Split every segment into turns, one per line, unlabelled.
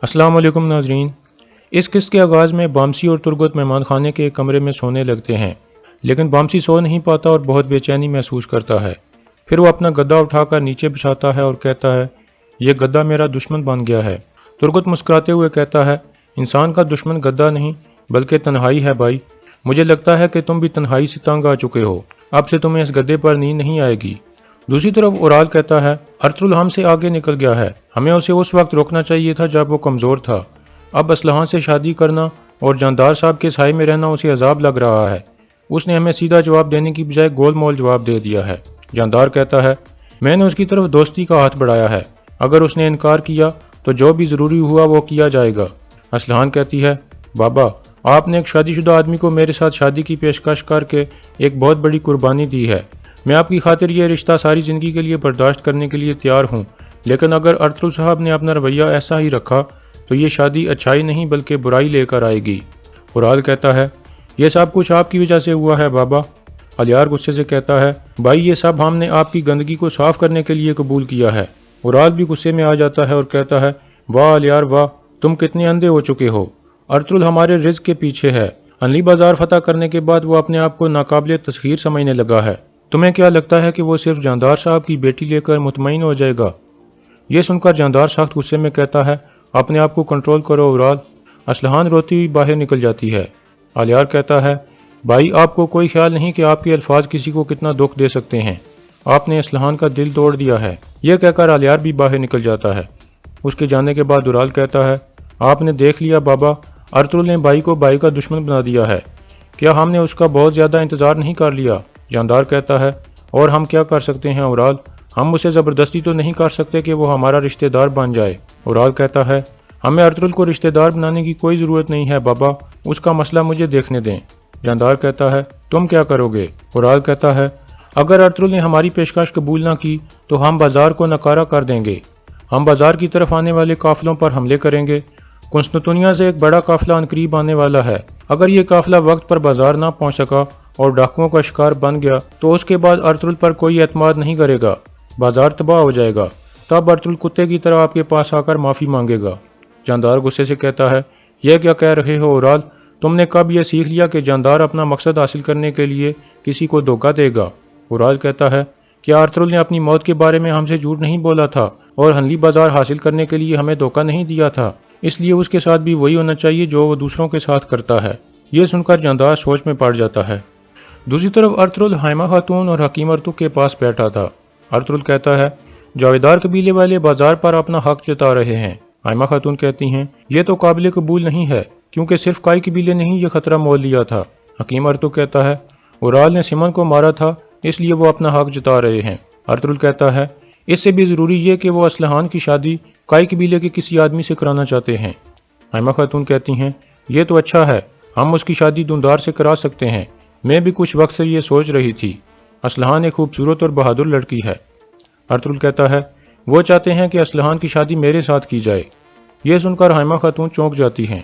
السلام علیکم ناظرین۔ اس قسط کے آغاز میں بامسی اور ترگت مہمان خانے کے ایک کمرے میں سونے لگتے ہیں، لیکن بامسی سو نہیں پاتا اور بہت بے چینی محسوس کرتا ہے۔ پھر وہ اپنا گدا اٹھا کر نیچے بچھاتا ہے اور کہتا ہے، یہ گدا میرا دشمن بن گیا ہے۔ ترگت مسکراتے ہوئے کہتا ہے، انسان کا دشمن گدا نہیں بلکہ تنہائی ہے بھائی۔ مجھے لگتا ہے کہ تم بھی تنہائی سے تنگ آ چکے ہو، اب سے تمہیں اس گدے پر نیند نہیں آئے گی۔ دوسری طرف اورال کہتا ہے، ارطغرل ہم سے آگے نکل گیا ہے، ہمیں اسے اس وقت روکنا چاہیے تھا جب وہ کمزور تھا۔ اب اسلحان سے شادی کرنا اور جاندار صاحب کے سائے میں رہنا اسے عذاب لگ رہا ہے۔ اس نے ہمیں سیدھا جواب دینے کی بجائے گول مول جواب دے دیا ہے۔ جاندار کہتا ہے، میں نے اس کی طرف دوستی کا ہاتھ بڑھایا ہے، اگر اس نے انکار کیا تو جو بھی ضروری ہوا وہ کیا جائے گا۔ اسلحان کہتی ہے، بابا آپ نے ایک شادی شدہ آدمی کو میرے ساتھ شادی کی پیشکش کر کے ایک بہت بڑی قربانی دی ہے۔ میں آپ کی خاطر یہ رشتہ ساری زندگی کے لیے برداشت کرنے کے لیے تیار ہوں، لیکن اگر ارطغرل صاحب نے اپنا رویہ ایسا ہی رکھا تو یہ شادی اچھائی نہیں بلکہ برائی لے کر آئے گی۔ اورال کہتا ہے، یہ سب کچھ آپ کی وجہ سے ہوا ہے بابا۔ الیار غصے سے کہتا ہے، بھائی یہ سب ہم نے آپ کی گندگی کو صاف کرنے کے لیے قبول کیا ہے۔ اورال بھی غصے میں آ جاتا ہے اور کہتا ہے، واہ الیار واہ، تم کتنے اندھے ہو چکے ہو۔ ارطغرل ہمارے رزق کے پیچھے ہے۔ انلی بازار فتح کرنے کے بعد وہ اپنے آپ کو ناقابل تسخیر سمجھنے لگا ہے۔ تمہیں کیا لگتا ہے کہ وہ صرف جاندار صاحب کی بیٹی لے کر مطمئن ہو جائے گا؟ یہ سن کر جاندار سخت غصے میں کہتا ہے، اپنے آپ کو کنٹرول کرو اورال۔ اسلحان روتی ہوئی باہر نکل جاتی ہے۔ الیار کہتا ہے، بھائی آپ کو کوئی خیال نہیں کہ آپ کے الفاظ کسی کو کتنا دکھ دے سکتے ہیں؟ آپ نے اسلحان کا دل توڑ دیا ہے۔ یہ کہہ کر الیار بھی باہر نکل جاتا ہے۔ اس کے جانے کے بعد اورال کہتا ہے، آپ نے دیکھ لیا بابا، ارطغرل نے بھائی کو بھائی کا دشمن بنا دیا ہے۔ کیا ہم نے اس کا بہت زیادہ انتظار نہیں کر لیا؟ جاندار کہتا ہے، اور ہم کیا کر سکتے ہیں اورال؟ ہم اسے زبردستی تو نہیں کر سکتے کہ وہ ہمارا رشتہ دار بن جائے۔ اورال کہتا ہے، ہمیں ارطغرل کو رشتہ دار بنانے کی کوئی ضرورت نہیں ہے بابا، اس کا مسئلہ مجھے دیکھنے دیں۔ جاندار کہتا ہے، تم کیا کرو گے؟ اورال کہتا ہے، اگر ارطغرل نے ہماری پیشکش قبول نہ کی تو ہم بازار کو نکارہ کر دیں گے۔ ہم بازار کی طرف آنے والے قافلوں پر حملے کریں گے۔ قسطنطنیہ سے ایک بڑا قافلہ عنقریب آنے والا ہے۔ اگر یہ قافلہ وقت پر بازار نہ پہنچ سکا اور ڈاکوؤں کا شکار بن گیا تو اس کے بعد ارطغرل پر کوئی اعتماد نہیں کرے گا، بازار تباہ ہو جائے گا۔ تب ارطغرل کتے کی طرح آپ کے پاس آ کر معافی مانگے گا۔ جاندار غصے سے کہتا ہے، یہ کیا کہہ رہے ہو اورال؟ تم نے کب یہ سیکھ لیا کہ جاندار اپنا مقصد حاصل کرنے کے لیے کسی کو دھوکہ دے گا؟ اورال کہتا ہے، کیا ارطغرل نے اپنی موت کے بارے میں ہم سے جھوٹ نہیں بولا تھا اور حنلی بازار حاصل کرنے کے لیے ہمیں دھوکہ نہیں دیا تھا؟ اس لیے اس کے ساتھ بھی وہی ہونا چاہیے جو وہ دوسروں کے ساتھ کرتا ہے۔ یہ سن کر جاندار سوچ میں پڑ جاتا ہے۔ دوسری طرف ارطغرل حائمہ خاتون اور حکیم ارطغرل کے پاس بیٹھا تھا۔ ارطغرل کہتا ہے، جاویدار قبیلے والے بازار پر اپنا حق جتا رہے ہیں۔ حائمہ خاتون کہتی ہیں، یہ تو قابل قبول نہیں ہے، کیونکہ صرف کئی قبیلے نے ہی یہ خطرہ مول لیا تھا۔ حکیم ارطغرل کہتا ہے، اورال نے سمن کو مارا تھا اس لیے وہ اپنا حق جتا رہے ہیں۔ ارطغرل کہتا ہے، اس سے بھی ضروری یہ کہ وہ اسلحان کی شادی کئی قبیلے کے کسی آدمی سے کرانا چاہتے ہیں۔ حائمہ خاتون کہتی ہیں، یہ تو اچھا ہے، ہم اس کی شادی دوندار سے کرا سکتے ہیں۔ میں بھی کچھ وقت سے یہ سوچ رہی تھی، اسلحان ایک خوبصورت اور بہادر لڑکی ہے۔ ارطغرل کہتا ہے، وہ چاہتے ہیں کہ اسلحان کی شادی میرے ساتھ کی جائے۔ یہ سن کر حائمہ خاتون چونک جاتی ہیں۔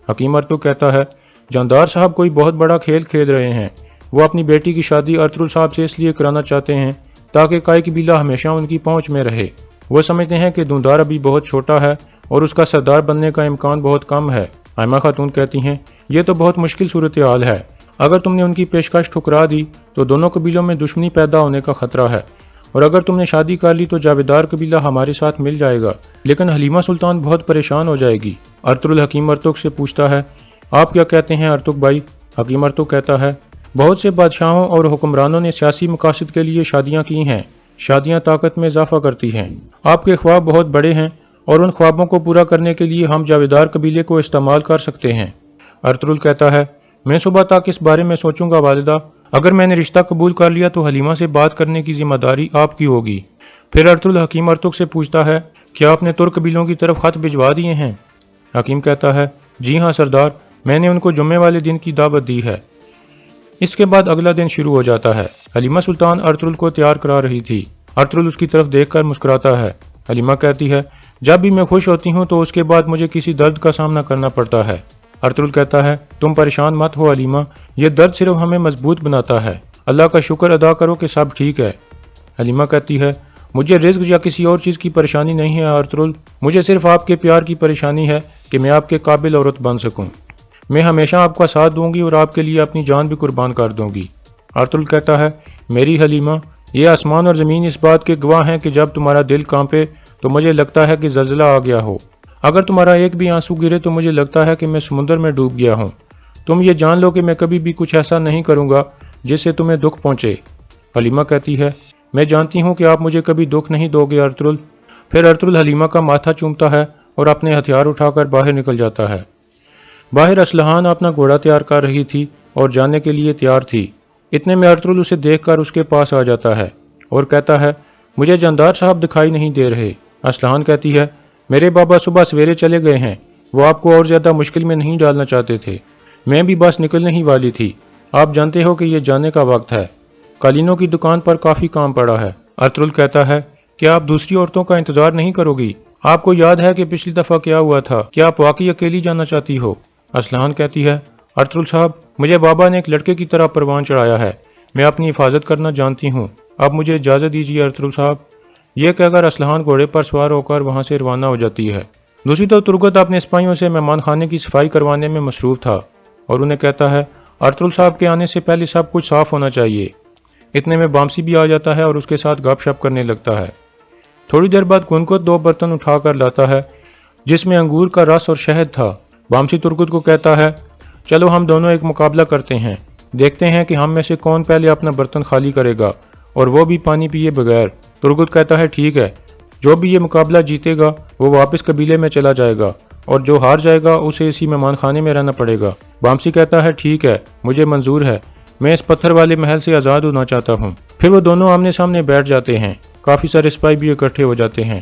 حکیم ارطغرل کہتا ہے، جاندار صاحب کوئی بہت بڑا کھیل کھیل رہے ہیں۔ وہ اپنی بیٹی کی شادی ارطغرل صاحب سے اس لیے کرانا چاہتے ہیں تاکہ کئی قبیلہ ہمیشہ ان کی پہنچ میں رہے۔ وہ سمجھتے ہیں کہ دوندار ابھی بہت چھوٹا ہے اور اس کا سردار بننے کا امکان بہت کم ہے۔ حائمہ خاتون کہتی ہیں، یہ تو بہت مشکل صورتحال ہے۔ اگر تم نے ان کی پیشکش ٹھکرا دی تو دونوں قبیلوں میں دشمنی پیدا ہونے کا خطرہ ہے، اور اگر تم نے شادی کر لی تو جاویدار قبیلہ ہمارے ساتھ مل جائے گا، لیکن حلیمہ سلطان بہت پریشان ہو جائے گی۔ ارطغرل حکیم ارطغرل سے پوچھتا ہے، آپ کیا کہتے ہیں ارطغرل بھائی؟ حکیم ارطغرل کہتا ہے، بہت سے بادشاہوں اور حکمرانوں نے سیاسی مقاصد کے لیے شادیاں کی ہیں۔ شادیاں طاقت میں اضافہ کرتی ہیں۔ آپ کے خواب بہت بڑے ہیں اور ان خوابوں کو پورا کرنے کے لیے ہم جاویدار قبیلے کو استعمال کر سکتے ہیں۔ ارطغرل کہتا ہے، میں صبح تک اس بارے میں سوچوں گا والدہ۔ اگر میں نے رشتہ قبول کر لیا تو حلیمہ سے بات کرنے کی ذمہ داری آپ کی ہوگی۔ پھر ارطغرل حکیم ارطغرل سے پوچھتا ہے، کیا آپ نے ترک قبیلوں کی طرف خط بھجوا دیے ہیں؟ حکیم کہتا ہے، جی ہاں سردار، میں نے ان کو جمعے والے دن کی دعوت دی ہے۔ اس کے بعد اگلا دن شروع ہو جاتا ہے۔ حلیمہ سلطان ارطغرل کو تیار کرا رہی تھی۔ ارطغرل اس کی طرف دیکھ کر مسکراتا ہے۔ حلیمہ کہتی ہے، جب بھی میں خوش ہوتی ہوں تو اس کے بعد مجھے کسی درد کا سامنا کرنا پڑتا ہے۔ ارطغرل کہتا ہے، تم پریشان مت ہو حلیمہ، یہ درد صرف ہمیں مضبوط بناتا ہے۔ اللہ کا شکر ادا کرو کہ سب ٹھیک ہے۔ حلیمہ کہتی ہے، مجھے رزق یا کسی اور چیز کی پریشانی نہیں ہے ارطغرل، مجھے صرف آپ کے پیار کی پریشانی ہے کہ میں آپ کے قابل عورت بن سکوں۔ میں ہمیشہ آپ کا ساتھ دوں گی اور آپ کے لیے اپنی جان بھی قربان کر دوں گی۔ ارطغرل کہتا ہے، میری حلیمہ، یہ آسمان اور زمین اس بات کے گواہ ہیں کہ جب تمہارا دل کانپے تو مجھے لگتا ہے کہ زلزلہ آ گیا ہو، اگر تمہارا ایک بھی آنسو گرے تو مجھے لگتا ہے کہ میں سمندر میں ڈوب گیا ہوں۔ تم یہ جان لو کہ میں کبھی بھی کچھ ایسا نہیں کروں گا جس سے تمہیں دکھ پہنچے۔ حلیمہ کہتی ہے، میں جانتی ہوں کہ آپ مجھے کبھی دکھ نہیں دو گے ارطغرل۔ پھر ارطغرل حلیمہ کا ماتھا چومتا ہے اور اپنے ہتھیار اٹھا کر باہر نکل جاتا ہے۔ باہر اسلحان اپنا گھوڑا تیار کر رہی تھی اور جانے کے لیے تیار تھی۔ اتنے میں ارطغرل اسے دیکھ کر اس کے پاس آ جاتا ہے اور کہتا ہے، مجھے جاندار صاحب دکھائی نہیں دے رہے۔ اسلحان کہتی ہے، میرے بابا صبح سویرے چلے گئے ہیں، وہ آپ کو اور زیادہ مشکل میں نہیں ڈالنا چاہتے تھے، میں بھی بس نکلنے ہی والی تھی، آپ جانتے ہو کہ یہ جانے کا وقت ہے، قالینوں کی دکان پر کافی کام پڑا ہے۔ ارطغرل کہتا ہے، کیا آپ دوسری عورتوں کا انتظار نہیں کرو گی؟ آپ کو یاد ہے کہ پچھلی دفعہ کیا ہوا تھا؟ کیا آپ واقعی اکیلی جانا چاہتی ہو؟ اسلحان کہتی ہے، ارطغرل صاحب، مجھے بابا نے ایک لڑکے کی طرح پروان چڑھایا ہے، میں اپنی حفاظت کرنا جانتی ہوں، اب مجھے اجازت دیجیے ارطغرل صاحب۔ یہ کہہ کر اسلحان گھوڑے پر سوار ہو کر وہاں سے روانہ ہو جاتی ہے۔ دوسری طرف ترگت اپنے سپاہیوں سے مہمان خانے کی صفائی کروانے میں مصروف تھا اور انہیں کہتا ہے، ارطغرل صاحب کے آنے سے پہلے سب کچھ صاف ہونا چاہیے۔ اتنے میں بامسی بھی آ جاتا ہے اور اس کے ساتھ گپ شپ کرنے لگتا ہے۔ تھوڑی دیر بعد گنگت 2 برتن اٹھا کر لاتا ہے جس میں انگور کا رس اور شہد تھا۔ بامسی ترگت کو کہتا ہے، چلو ہم دونوں ایک مقابلہ کرتے ہیں، دیکھتے ہیں کہ ہم میں سے کون پہلے اپنا برتن خالی کرے گا، اور وہ بھی پانی پیے بغیر۔ ترگت کہتا ہے، ٹھیک ہے، جو بھی یہ مقابلہ جیتے گا وہ واپس قبیلے میں چلا جائے گا اور جو ہار جائے گا اسے اسی مہمان خانے میں رہنا پڑے گا۔ بامسی کہتا ہے، ٹھیک ہے، مجھے منظور ہے، میں اس پتھر والے محل سے آزاد ہونا چاہتا ہوں۔ پھر وہ دونوں آمنے سامنے بیٹھ جاتے ہیں، کافی سارے سپاہی بھی اکٹھے ہو جاتے ہیں۔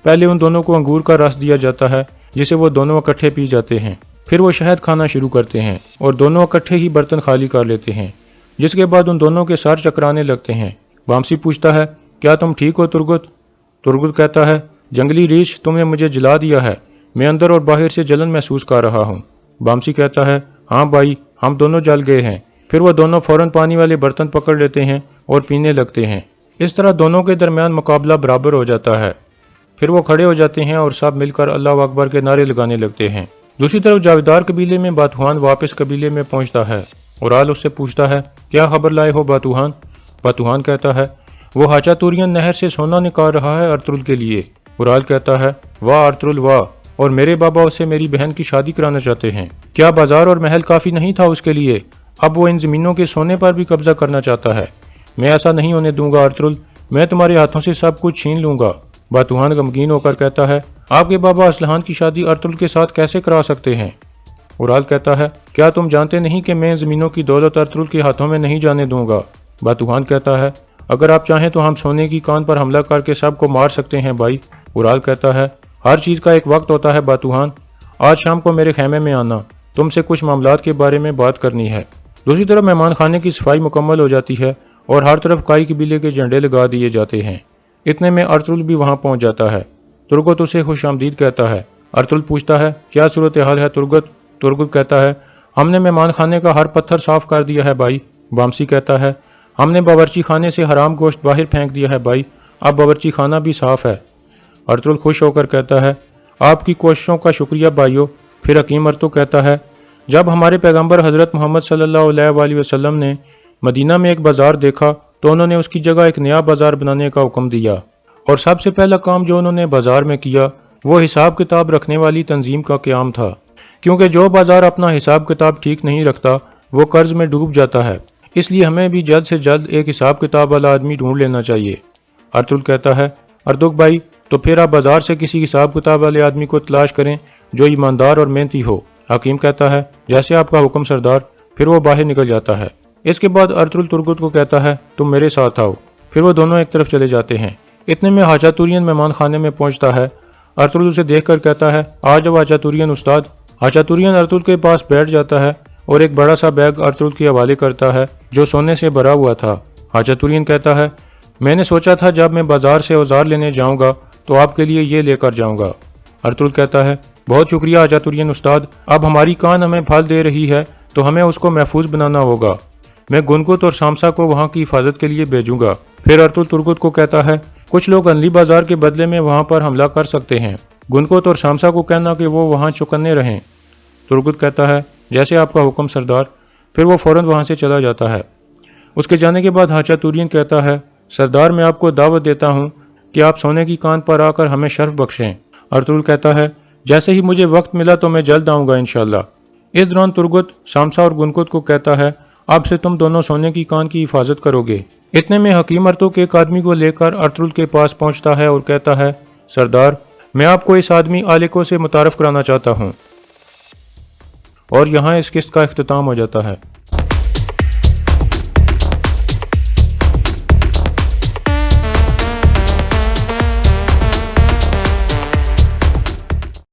پہلے ان دونوں کو انگور کا رس دیا جاتا ہے جسے وہ دونوں اکٹھے پی جاتے ہیں، پھر وہ شہد کھانا شروع کرتے ہیں اور دونوں اکٹھے ہی برتن خالی کر لیتے ہیں، جس کے بعد ان دونوں کے سر چکرانے لگتے ہیں۔ بامسی پوچھتا ہے، کیا تم ٹھیک ہو ترگت؟ ترگت کہتا ہے، جنگلی ریچھ، تم نے مجھے جلا دیا ہے، میں اندر اور باہر سے جلن محسوس کر رہا ہوں۔ بامسی کہتا ہے، ہاں بھائی، ہم دونوں جل گئے ہیں۔ پھر وہ دونوں فوراً پانی والے برتن پکڑ لیتے ہیں اور پینے لگتے ہیں۔ اس طرح دونوں کے درمیان مقابلہ برابر ہو جاتا ہے۔ پھر وہ کھڑے ہو جاتے ہیں اور سب مل کر اللہ اکبر کے نعرے لگانے لگتے ہیں۔ دوسری طرف جاویدار قبیلے میں باتوحان واپس قبیلے میں پہنچتا ہے اور آل اس سے پوچھتا ہے، کیا خبر لائے ہو باتوحان؟ باتوحان کہتا ہے، وہ ہاچا تورین نہر سے سونا نکال رہا ہے ارطغرل کے لیے۔ اورال کہتا ہے، واہ ارطغرل واہ، اور میرے بابا اسے میری بہن کی شادی کرانا چاہتے ہیں، کیا بازار اور محل کافی نہیں تھا اس کے لیے؟ اب وہ ان زمینوں کے سونے پر بھی قبضہ کرنا چاہتا ہے۔ میں ایسا نہیں ہونے دوں گا ارطغرل، میں تمہارے ہاتھوں سے سب کچھ چھین لوں گا۔ باتوحان غمگین ہو کر کہتا ہے، آپ کے بابا اسلحان کی شادی ارطغرل کے ساتھ کیسے کرا سکتے ہیں؟ اورال کہتا ہے، کیا تم جانتے نہیں کہ میں زمینوں کی دولت ارطغرل کے ہاتھوں میں نہیں جانے دوں گا؟ باتوحان کہتا ہے، اگر آپ چاہیں تو ہم سونے کی کان پر حملہ کر کے سب کو مار سکتے ہیں بھائی۔ اورال کہتا ہے، ہر چیز کا ایک وقت ہوتا ہے باتوحان، آج شام کو میرے خیمے میں آنا، تم سے کچھ معاملات کے بارے میں بات کرنی ہے۔ دوسری طرف مہمان خانے کی صفائی مکمل ہو جاتی ہے اور ہر طرف کائی قبیلے کے جھنڈے لگا دیے جاتے ہیں۔ اتنے میں ارطغرل بھی وہاں پہنچ جاتا ہے۔ ترگت اسے خوش آمدید کہتا ہے۔ ارطغرل پوچھتا ہے، کیا صورتحال ہے ترگت؟ ترگت کہتا ہے، ہم نے مہمان خانے کا ہر پتھر صاف کر دیا ہے بھائی۔ بامسی کہتا ہے، ہم نے باورچی خانے سے حرام گوشت باہر پھینک دیا ہے بھائی، اب باورچی خانہ بھی صاف ہے۔ ارطغرل خوش ہو کر کہتا ہے، آپ کی کوششوں کا شکریہ بھائیو۔ پھر حکیم ارطغرل کہتا ہے، جب ہمارے پیغمبر حضرت محمد صلی اللہ علیہ وآلہ وسلم نے مدینہ میں ایک بازار دیکھا تو انہوں نے اس کی جگہ ایک نیا بازار بنانے کا حکم دیا، اور سب سے پہلا کام جو انہوں نے بازار میں کیا وہ حساب کتاب رکھنے والی تنظیم کا قیام تھا، کیونکہ جو بازار اپنا حساب کتاب ٹھیک نہیں رکھتا وہ قرض میں ڈوب جاتا ہے، اس لیے ہمیں بھی جلد سے جلد ایک حساب کتاب والا آدمی ڈھونڈ لینا چاہیے۔ ارطغرل کہتا ہے، اردک بھائی، تو پھر آپ بازار سے کسی حساب کتاب والے آدمی کو تلاش کریں جو ایماندار اور محنتی ہو۔ حکیم کہتا ہے، جیسے آپ کا حکم سردار۔ پھر وہ باہر نکل جاتا ہے۔ اس کے بعد ارطغرل ترگت کو کہتا ہے، تم میرے ساتھ آؤ۔ پھر وہ دونوں ایک طرف چلے جاتے ہیں۔ اتنے میں ہاچا تورین مہمان خانے میں پہنچتا ہے۔ ارطغرل اسے دیکھ کر کہتا ہے، آ جاؤ ہاچا تورین استاد۔ ہاچا تورین ارطغرل کے پاس بیٹھ جاتا ہے اور ایک بڑا سا بیگ ارطغرل کے حوالے کرتا ہے جو سونے سے بھرا ہوا تھا۔ ہاچا تورین کہتا ہے، میں نے سوچا تھا جب میں بازار سے اوزار لینے جاؤں گا تو آپ کے لیے یہ لے کر جاؤں گا۔ ارطغرل کہتا ہے، بہت شکریہ ہاچا تورین استاد، اب ہماری کان ہمیں پھل دے رہی ہے تو ہمیں اس کو محفوظ بنانا ہوگا، میں گنگت اور سامسا کو وہاں کی حفاظت کے لیے بھیجوں گا۔ پھر ارطغرل ترگت کو کہتا ہے، کچھ لوگ انلی بازار کے بدلے میں وہاں پر حملہ کر سکتے ہیں۔ گنکوت اور شامسا کو کہنا کہ وہ وہاں چوکنے رہیں۔ ترگت کہتا ہے جیسے آپ کا حکم سردار، پھر وہ فوراً وہاں سے چلا جاتا ہے۔ اس کے جانے کے بعد ہاچا تورین کہتا ہے سردار میں آپ کو دعوت دیتا ہوں کہ آپ سونے کی کان پر آ کر ہمیں شرف بخشیں۔ ارطغرل کہتا ہے جیسے ہی مجھے وقت ملا تو میں جلد آؤں گا انشاءاللہ۔ اس دوران ترگت شامسا اور گنکوت کو کہتا ہے اب سے تم دونوں سونے کی کان کی حفاظت کرو گے۔ اتنے میں حکیم ارتوک ایک آدمی کو لے کر ارطغرل کے پاس پہنچتا ہے اور کہتا ہے سردار میں آپ کو اس آدمی آلیکو سے متعارف کرانا چاہتا ہوں۔ اور یہاں اس قسط کا اختتام ہو جاتا ہے۔